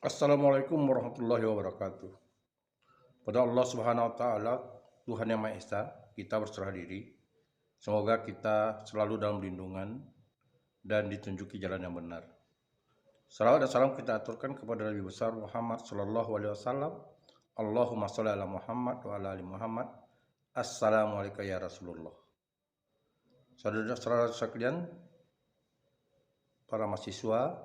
Assalamualaikum warahmatullahi wabarakatuh. Pada Allah Subhanahu wa taala, Tuhan yang Maha Esa, kita berserah diri. Semoga kita selalu dalam lindungan dan ditunjuki jalan yang benar. Salawat dan salam kita aturkan kepada Nabi besar Muhammad sallallahu alaihi wasallam. Allahumma sholli ala Muhammad wa ala ali Muhammad. Assalamualaikum ya Rasulullah. Saudara-saudara sekalian, para mahasiswa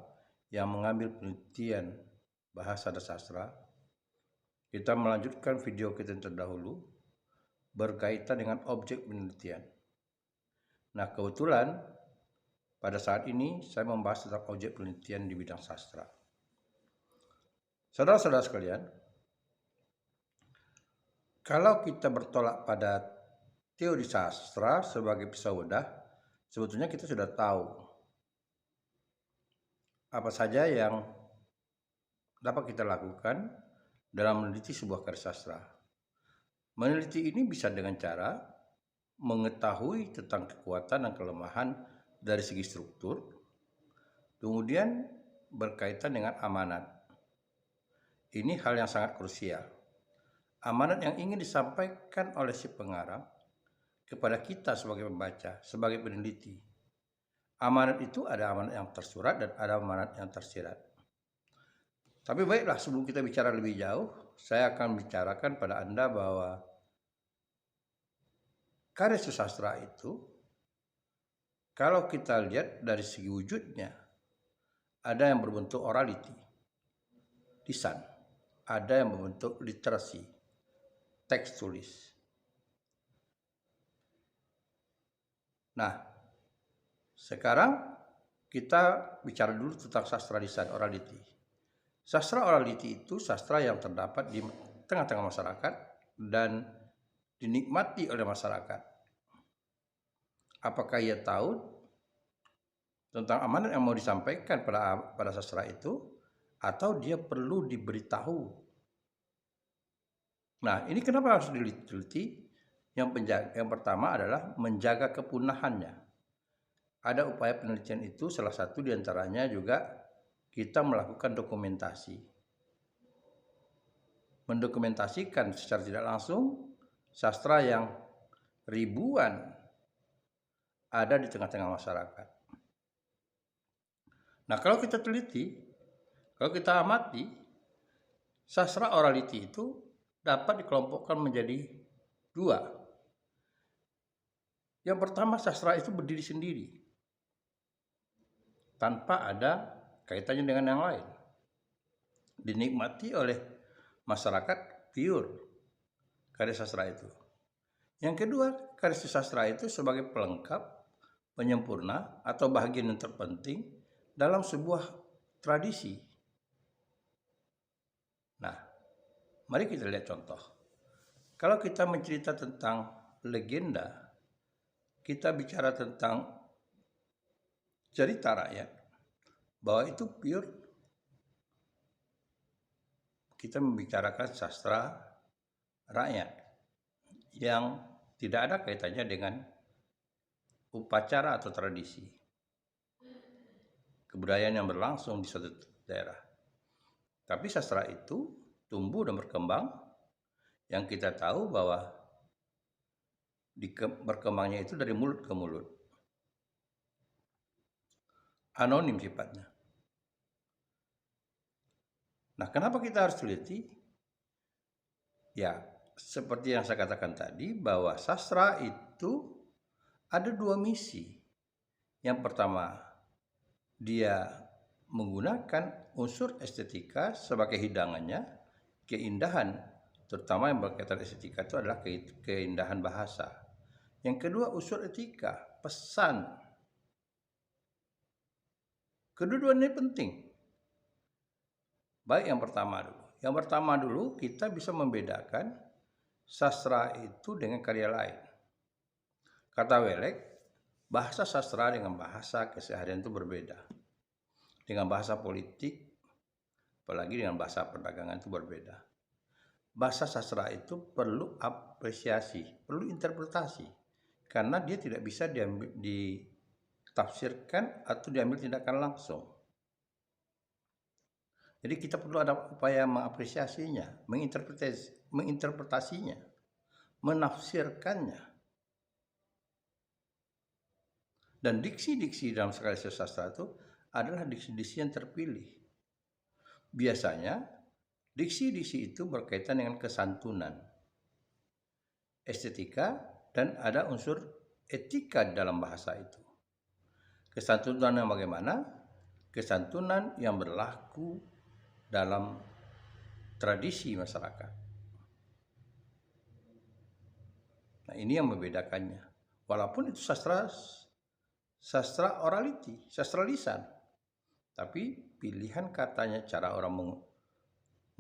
yang mengambil penelitian bahasa dan sastra, kita melanjutkan video kita yang terdahulu berkaitan dengan objek penelitian. Nah, kebetulan pada saat ini saya membahas tentang objek penelitian di bidang sastra. Saudara-saudara sekalian, kalau kita bertolak pada teori sastra sebagai pseudodah, sebetulnya kita sudah tahu apa saja yang dapat kita lakukan dalam meneliti sebuah karya sastra. Meneliti ini bisa dengan cara mengetahui tentang kekuatan dan kelemahan dari segi struktur, kemudian berkaitan dengan amanat. Ini hal yang sangat krusial. Amanat yang ingin disampaikan oleh si pengarang kepada kita sebagai pembaca, sebagai peneliti. Amanat itu ada amanat yang tersurat dan ada amanat yang tersirat. Tapi baiklah, sebelum kita bicara lebih jauh, saya akan bicarakan pada Anda bahwa karya sastra itu, kalau kita lihat dari segi wujudnya, ada yang berbentuk orality, lisan, ada yang berbentuk literasi, teks tulis. Nah, sekarang kita bicara dulu tentang sastra lisan, orality. Sastra orality itu sastra yang terdapat di tengah-tengah masyarakat dan dinikmati oleh masyarakat. Apakah ia tahu tentang amanat yang mau disampaikan pada sastra itu, atau dia perlu diberitahu? Nah, ini kenapa harus diteliti? Yang pertama adalah menjaga kepunahannya. Ada upaya penelitian itu, salah satu diantaranya juga kita melakukan dokumentasi. Mendokumentasikan secara tidak langsung sastra yang ribuan ada di tengah-tengah masyarakat. Nah, kalau kita teliti, kalau kita amati, sastra orality itu dapat dikelompokkan menjadi dua. Yang pertama, sastra itu berdiri sendiri, tanpa ada kaitannya dengan yang lain. Dinikmati oleh masyarakat pure karya sastra itu. Yang kedua, karya sastra itu sebagai pelengkap, penyempurna, atau bagian yang terpenting dalam sebuah tradisi. Nah, mari kita lihat contoh. Kalau kita mencerita tentang legenda, kita bicara tentang cerita rakyat, bahwa itu pure, kita membicarakan sastra rakyat yang tidak ada kaitannya dengan upacara atau tradisi kebudayaan yang berlangsung di suatu daerah. Tapi sastra itu tumbuh dan berkembang, yang kita tahu bahwa berkembangnya itu dari mulut ke mulut, anonim sifatnya. Nah, kenapa kita harus teliti? Ya, seperti yang saya katakan tadi, bahwa sastra itu ada dua misi. Yang pertama, dia menggunakan unsur estetika sebagai hidangannya, keindahan, terutama yang berkaitan estetika itu adalah keindahan bahasa. Yang kedua, unsur etika, pesan. Kedua-duanya penting. Baik, yang pertama dulu. Yang pertama dulu, kita bisa membedakan sastra itu dengan karya lain. Kata Welek, bahasa sastra dengan bahasa keseharian itu berbeda. Dengan bahasa politik, apalagi dengan bahasa perdagangan itu berbeda. Bahasa sastra itu perlu apresiasi, perlu interpretasi, karena dia tidak bisa ditafsirkan atau diambil tindakan langsung. Jadi kita perlu ada upaya mengapresiasinya, menginterpretasinya, menafsirkannya. Dan diksi-diksi dalam skala sastra itu adalah diksi-diksi yang terpilih. Biasanya diksi-diksi itu berkaitan dengan kesantunan, estetika, dan ada unsur etika dalam bahasa itu. Kesantunan yang bagaimana? Kesantunan yang berlaku dalam tradisi masyarakat. Nah, ini yang membedakannya. Walaupun itu sastra orality, sastra lisan, tapi pilihan katanya, cara orang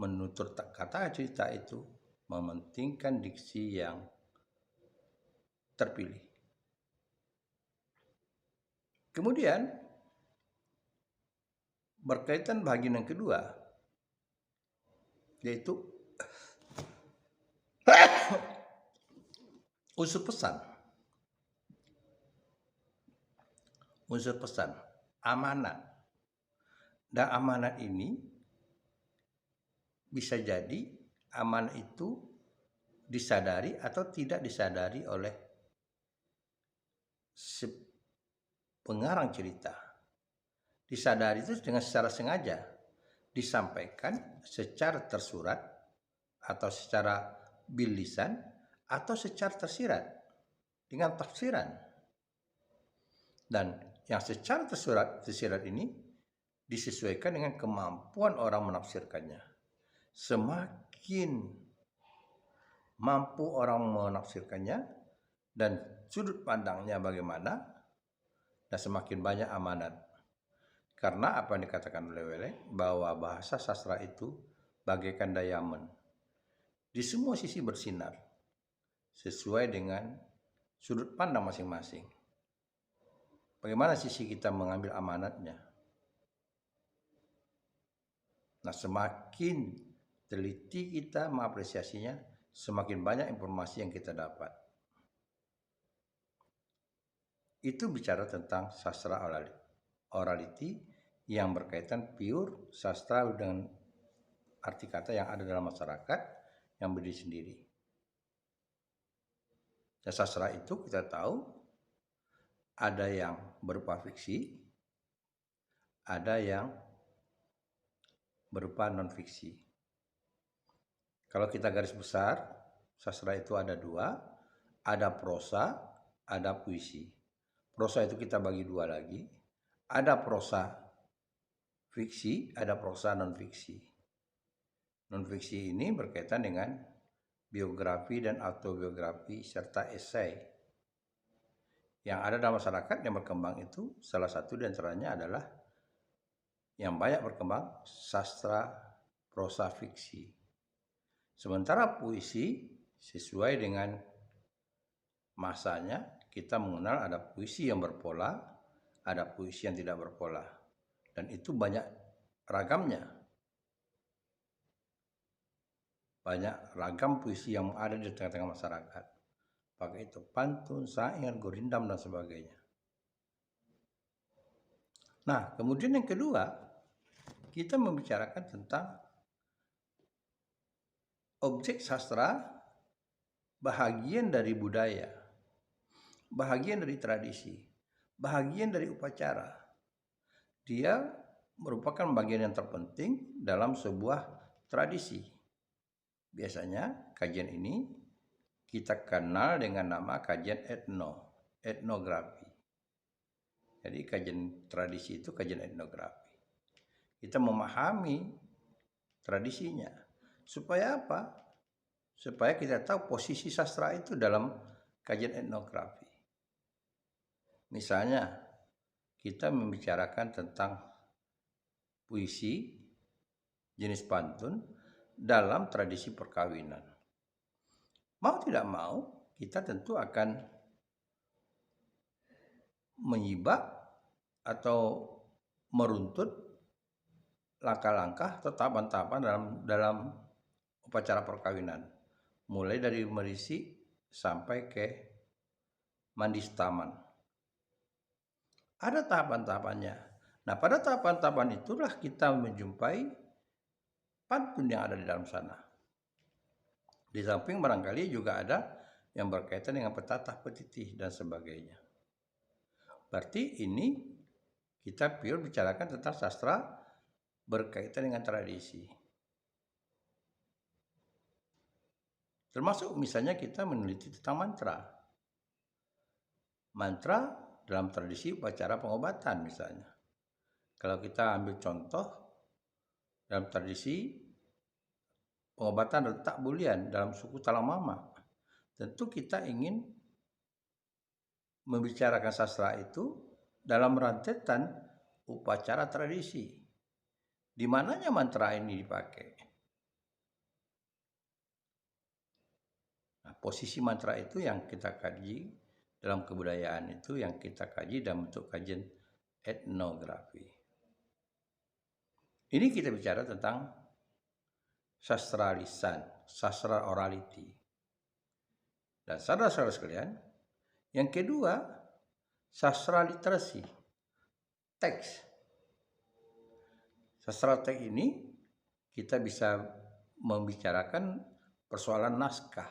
menutur kata cerita itu mementingkan diksi yang terpilih. Kemudian berkaitan bagian yang kedua, yaitu unsur pesan. Unsur pesan, amanat. Dan amanat ini bisa jadi amanat itu disadari atau tidak disadari oleh pengarang cerita. Disadari itu dengan secara sengaja disampaikan secara tersurat atau secara bil lisan atau secara tersirat dengan tafsiran. Dan yang secara tersirat ini disesuaikan dengan kemampuan orang menafsirkannya. Semakin mampu orang menafsirkannya dan sudut pandangnya bagaimana, dan semakin banyak amanat. Karena apa yang dikatakan oleh Welle, bahwa bahasa sastra itu bagaikan diamond. Di semua sisi bersinar, sesuai dengan sudut pandang masing-masing. Bagaimana sisi kita mengambil amanatnya? Nah, semakin teliti kita mengapresiasinya, semakin banyak informasi yang kita dapat. Itu bicara tentang sastra orality yang berkaitan pure sastra dengan arti kata yang ada dalam masyarakat yang berdiri sendiri. Dan sastra itu kita tahu ada yang berupa fiksi, ada yang berupa non-fiksi. Kalau kita garis besar, sastra itu ada dua, ada prosa, ada puisi. Prosa itu kita bagi dua lagi, ada prosa fiksi, ada prosa non-fiksi. Non-fiksi ini berkaitan dengan biografi dan autobiografi serta esai. Yang ada dalam masyarakat yang berkembang itu salah satu di antaranya adalah yang banyak berkembang sastra prosa fiksi. Sementara puisi sesuai dengan masanya kita mengenal ada puisi yang berpola, ada puisi yang tidak berpola. Dan itu banyak ragamnya. Banyak ragam puisi yang ada di tengah-tengah masyarakat. Pakai itu pantun, syair, gurindam, dan sebagainya. Nah, kemudian yang kedua, kita membicarakan tentang objek sastra bahagian dari budaya, bahagian dari tradisi, bahagian dari upacara. Dia merupakan bagian yang terpenting dalam sebuah tradisi. Biasanya kajian ini kita kenal dengan nama kajian etnografi. Jadi kajian tradisi itu kajian etnografi. Kita memahami tradisinya. Supaya apa? Supaya kita tahu posisi sastra itu dalam kajian etnografi. Misalnya, kita membicarakan tentang puisi jenis pantun dalam tradisi perkawinan. Mau tidak mau, kita tentu akan menyibak atau meruntut langkah-langkah atau tahapan-tahapan dalam upacara perkawinan. Mulai dari merisi sampai ke mandi setaman. Ada tahapan-tahapannya. Nah, pada tahapan-tahapan itulah kita menjumpai pantun yang ada di dalam sana. Di samping barangkali juga ada yang berkaitan dengan petatah petitih dan sebagainya. Berarti ini kita pure bicarakan tentang sastra berkaitan dengan tradisi. Termasuk misalnya kita meneliti tentang mantra. Mantra dalam tradisi upacara pengobatan misalnya. Kalau kita ambil contoh dalam tradisi pengobatan letak bulian dalam suku Talamama, tentu kita ingin membicarakan sastra itu dalam rentetan upacara tradisi. Di mananya mantra ini dipakai? Nah, posisi mantra itu yang kita kaji dalam kebudayaan itu yang kita kaji dalam bentuk kajian etnografi. Ini kita bicara tentang sastra lisan, sastra orality. Dan saudara-saudara sekalian, yang kedua, sastra literasi, teks. Sastra teks ini kita bisa membicarakan persoalan naskah.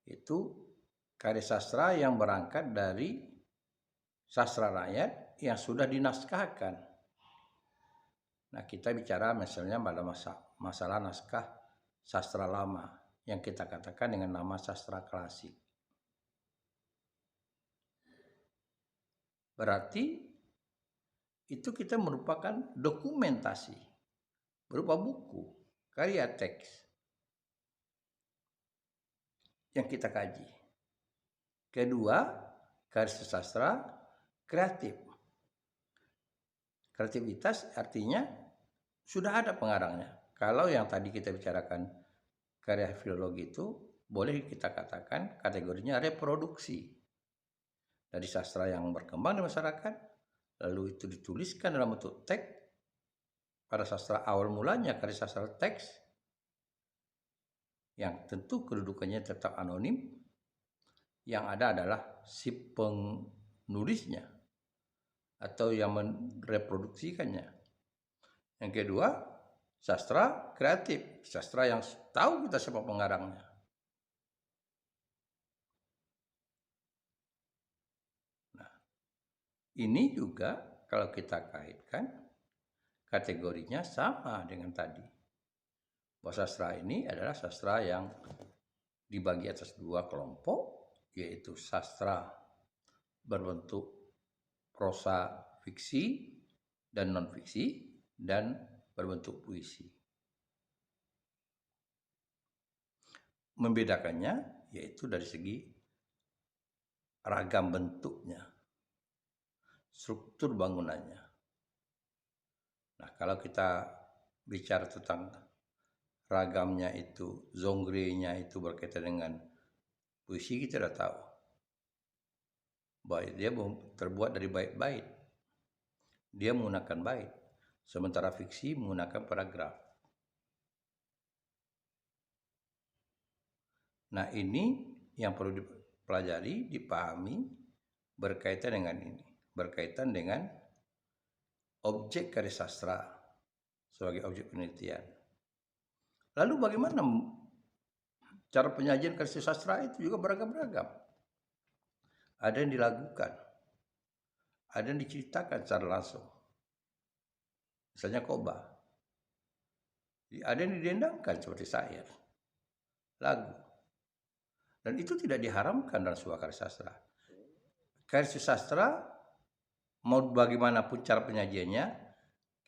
Itu karya sastra yang berangkat dari sastra rakyat yang sudah dinaskahkan. Nah, kita bicara misalnya pada masalah naskah sastra lama yang kita katakan dengan nama sastra klasik. Berarti itu kita merupakan dokumentasi berupa buku, karya teks yang kita kaji. Kedua, karya sastra kreatif. Kreativitas artinya sudah ada pengarangnya. Kalau yang tadi kita bicarakan karya filologi itu boleh kita katakan kategorinya reproduksi dari sastra yang berkembang di masyarakat, lalu itu dituliskan dalam bentuk teks. Pada sastra awal mulanya karya sastra teks yang tentu kedudukannya tetap anonim, yang ada adalah si penulisnya atau yang mereproduksikannya. Yang kedua, sastra kreatif, sastra yang tahu kita siapa pengarangnya. Nah, ini juga kalau kita kaitkan kategorinya sama dengan tadi. Bahwa sastra ini adalah sastra yang dibagi atas dua kelompok, yaitu sastra berbentuk prosa fiksi dan non-fiksi, dan berbentuk puisi. Membedakannya yaitu dari segi ragam bentuknya, struktur bangunannya. Nah, kalau kita bicara tentang ragamnya itu, genre-nya itu berkaitan dengan puisi, kita sudah tahu bahwa dia terbuat dari bait-bait. Dia menggunakan bait. Sementara fiksi menggunakan paragraf. Nah, ini yang perlu dipelajari, dipahami berkaitan dengan ini. Berkaitan dengan objek karya sastra sebagai objek penelitian. Lalu bagaimana cara penyajian karya sastra itu juga beragam-ragam. Ada yang dilakukan, ada yang diceritakan secara langsung. Misalnya khotbah. Ada yang didendangkan seperti syair, lagu. Dan itu tidak diharamkan dalam sebuah karya sastra. Karya sastra, mau bagaimanapun cara penyajiannya,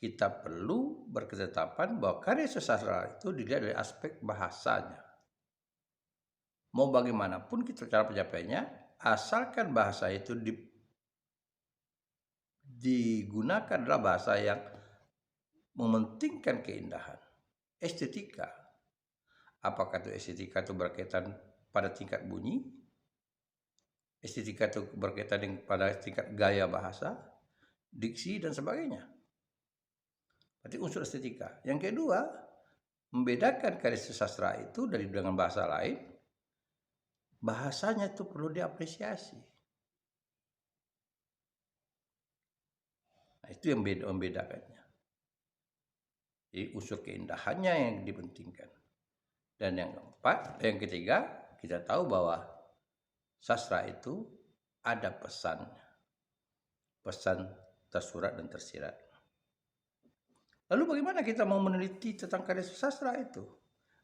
kita perlu berketetapan bahwa karya sastra itu dilihat dari aspek bahasanya. Mau bagaimanapun kita cara penyampaiannya, asalkan bahasa itu digunakan adalah bahasa yang mementingkan keindahan, estetika. Apakah itu estetika itu berkaitan pada tingkat bunyi, estetika itu berkaitan dengan pada tingkat gaya bahasa, diksi dan sebagainya. Berarti unsur estetika. Yang kedua, membedakan karya sastra itu dari dengan bahasa lain, bahasanya itu perlu diapresiasi. Nah, itu yang membedakannya. Jadi unsur keindahannya yang dipentingkan. Dan yang ketiga, kita tahu bahwa sastra itu ada pesan tersurat dan tersirat. Lalu bagaimana kita mau meneliti tentang karya sastra itu?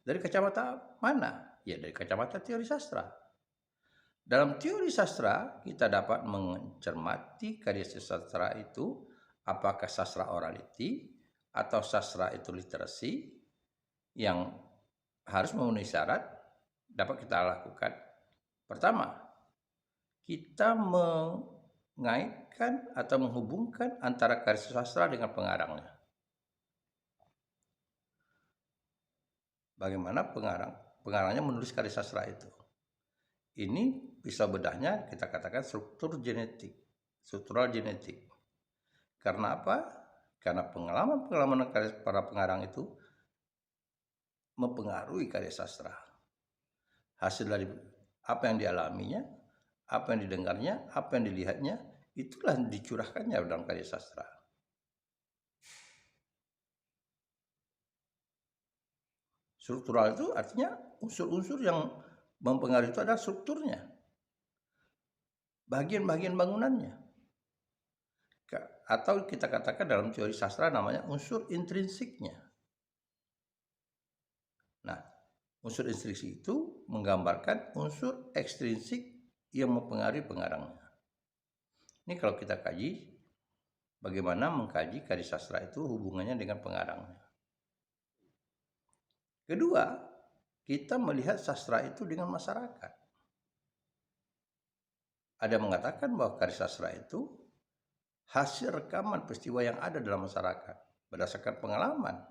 Dari kacamata mana? Ya dari kacamata teori sastra. Dalam teori sastra, kita dapat mencermati karya sastra itu, apakah sastra orality atau sastra itu literasi yang harus memenuhi syarat dapat kita lakukan. Pertama, kita mengaitkan atau menghubungkan antara karya sastra dengan pengarangnya. Bagaimana pengarangnya menulis karya sastra itu? Ini bisa bedahnya kita katakan struktural genetik. Karena apa? Karena pengalaman para pengarang itu mempengaruhi karya sastra. Hasil dari apa yang dialaminya, apa yang didengarnya, apa yang dilihatnya, itulah dicurahkannya dalam karya sastra. Struktural itu artinya unsur-unsur yang mempengaruhi itu adalah strukturnya, bagian-bagian bangunannya. Atau kita katakan dalam teori sastra namanya unsur intrinsiknya. Nah, unsur intrinsik itu menggambarkan unsur ekstrinsik yang mempengaruhi pengarangnya. Ini kalau kita kaji, bagaimana mengkaji karya sastra itu hubungannya dengan pengarangnya. Kedua, kita melihat sastra itu dengan masyarakat. Ada mengatakan bahwa karya sastra itu hasil rekaman peristiwa yang ada dalam masyarakat berdasarkan pengalaman.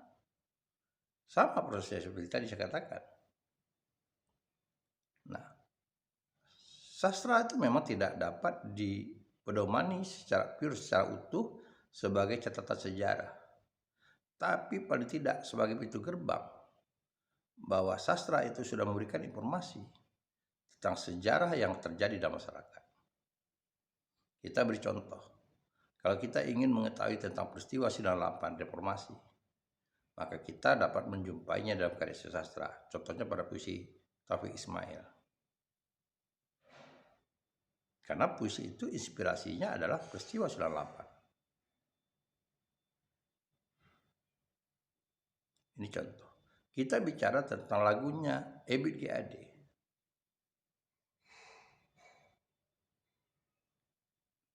Sama proses seperti tadi saya katakan. Nah, sastra itu memang tidak dapat dipedomani secara utuh sebagai catatan sejarah. Tapi paling tidak sebagai pintu gerbang bahwa sastra itu sudah memberikan informasi tentang sejarah yang terjadi dalam masyarakat. Kita beri contoh. Kalau kita ingin mengetahui tentang peristiwa 98 reformasi, maka kita dapat menjumpainya dalam karya sastra. Contohnya pada puisi Taufik Ismail. Karena puisi itu inspirasinya adalah peristiwa 98. Ini contoh. Kita bicara tentang lagunya Ebit GAD.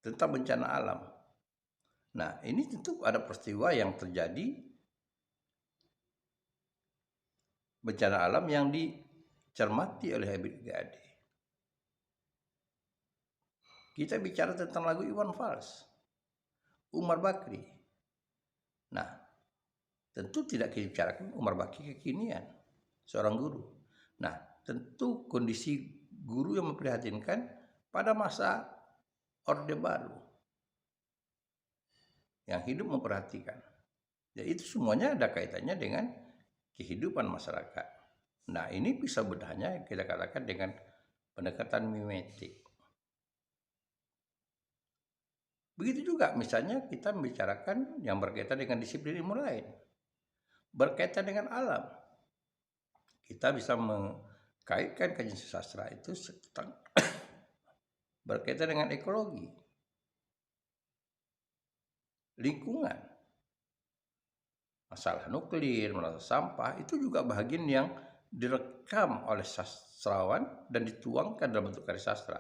Tentang bencana alam. Nah, ini tentu ada peristiwa yang terjadi bencana alam yang dicermati oleh Ebit GAD. Kita bicara tentang lagu Iwan Fals, Umar Bakri. Nah, tentu tidak kita bicarakan Umar Bakri kekinian, seorang guru. Nah, tentu kondisi guru yang memprihatinkan pada masa Orde Baru yang hidup memperhatikan. Ya, itu semuanya ada kaitannya dengan kehidupan masyarakat. Nah, ini bisa bedahnya kita katakan dengan pendekatan mimetik. Begitu juga misalnya kita membicarakan yang berkaitan dengan disiplin ilmu lain. Berkaitan dengan alam. Kita bisa mengkaitkan kajian sastra itu tentang berkaitan dengan ekologi, lingkungan, masalah nuklir, masalah sampah, itu juga bagian yang direkam oleh sastrawan dan dituangkan dalam bentuk karya sastra.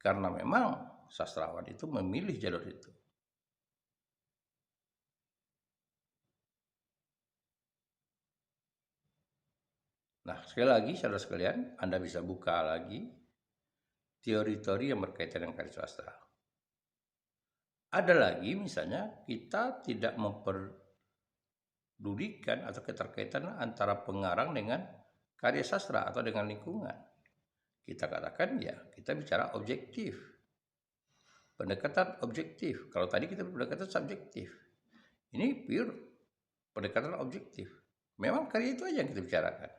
Karena memang sastrawan itu memilih jalur itu. Nah, sekali lagi saudara sekalian, Anda bisa buka lagi teori-teori yang berkaitan dengan karya sastra. Ada lagi misalnya kita tidak memperdulikan atau keterkaitan antara pengarang dengan karya sastra atau dengan lingkungan. Kita katakan ya, kita bicara objektif. Pendekatan objektif. Kalau tadi kita pendekatan subjektif. Ini pure pendekatan objektif. Memang karya itu aja yang kita bicarakan.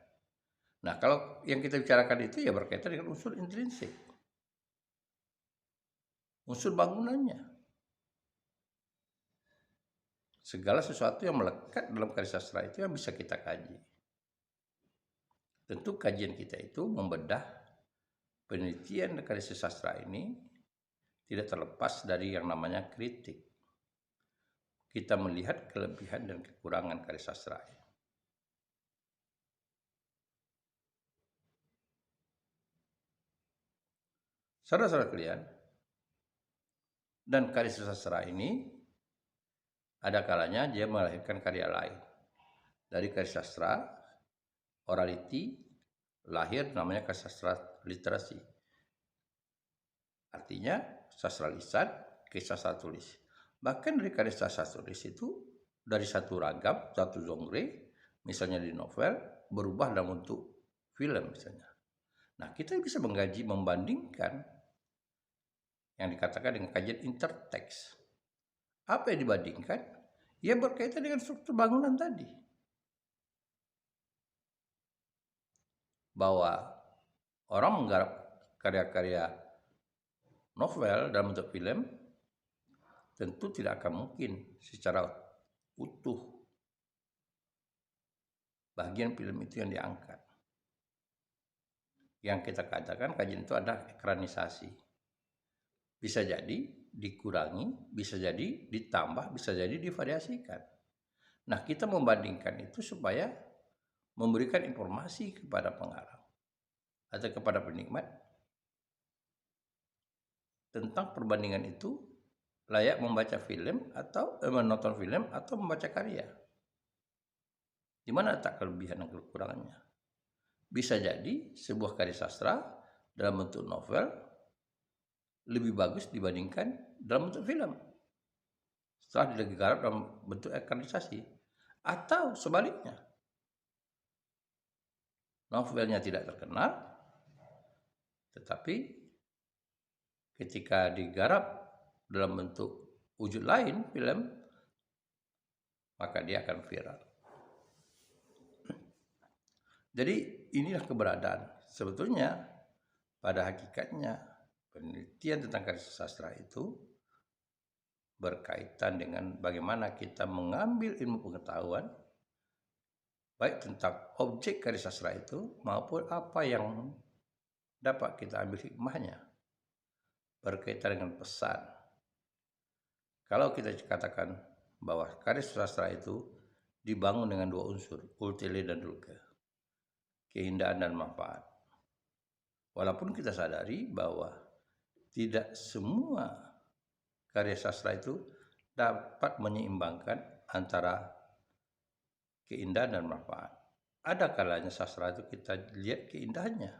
Nah, kalau yang kita bicarakan itu ya berkaitan dengan unsur intrinsik. Unsur bangunannya. segala sesuatu yang melekat dalam karya sastra itu yang bisa kita kaji. Tentu kajian kita itu membedah penelitian karya sastra ini tidak terlepas dari yang namanya kritik. Kita melihat kelebihan dan kekurangan karya sastra. Saudara-saudara kalian, dan karya sastra ini ada kalanya dia melahirkan karya lain. Dari karya sastra, orality, lahir namanya karya sastra literasi. Artinya sastra lisan ke sastra tulis. Bahkan dari karya sastra tulis itu dari satu ragam, satu genre, misalnya di novel, berubah dalam bentuk film misalnya. Nah, kita bisa mengkaji, membandingkan yang dikatakan dengan kajian interteks. Apa yang dibandingkan? Ya berkaitan dengan struktur bangunan tadi. Bahwa orang menggarap karya-karya novel dalam bentuk film tentu tidak akan mungkin secara utuh bagian film itu yang diangkat. Yang kita katakan kajian itu ada ekranisasi. Bisa jadi dikurangi, bisa jadi ditambah, bisa jadi divariasikan. Nah, kita membandingkan itu supaya memberikan informasi kepada pengarang atau kepada penikmat tentang perbandingan itu layak membaca film atau menonton film atau membaca karya. Di mana letak kelebihan dan kekurangannya? Bisa jadi sebuah karya sastra dalam bentuk novel lebih bagus dibandingkan dalam bentuk film setelah digarap dalam bentuk ekranisasi, atau sebaliknya, novelnya tidak terkenal tetapi ketika digarap dalam bentuk wujud lain film, maka dia akan viral. Jadi inilah keberadaan. Sebetulnya pada hakikatnya penelitian tentang karya sastra itu berkaitan dengan bagaimana kita mengambil ilmu pengetahuan baik tentang objek karya sastra itu maupun apa yang dapat kita ambil hikmahnya berkaitan dengan pesan. Kalau kita katakan bahwa karya sastra itu dibangun dengan dua unsur, ultele dan dulke, keindahan dan manfaat. Walaupun kita sadari bahwa tidak semua karya sastra itu dapat menyeimbangkan antara keindahan dan manfaat. Ada kalanya sastra itu kita lihat keindahannya,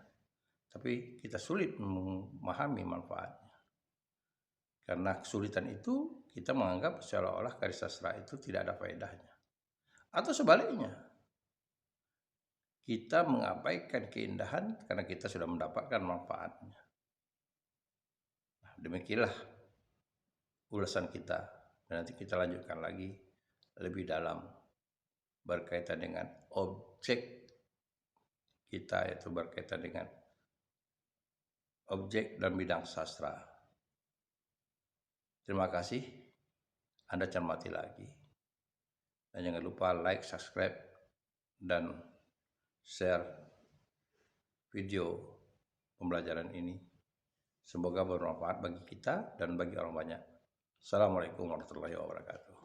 tapi kita sulit memahami manfaatnya. Karena kesulitan itu kita menganggap seolah-olah karya sastra itu tidak ada faedahnya. Atau sebaliknya, kita mengabaikan keindahan karena kita sudah mendapatkan manfaatnya. Nah, demikianlah ulasan kita. Dan nanti kita lanjutkan lagi lebih dalam berkaitan dengan objek kita, yaitu berkaitan dengan objek dan bidang sastra. Terima kasih. Anda cermati lagi. Dan jangan lupa like, subscribe, dan share video pembelajaran ini. Semoga bermanfaat bagi kita dan bagi orang banyak. Assalamualaikum warahmatullahi wabarakatuh.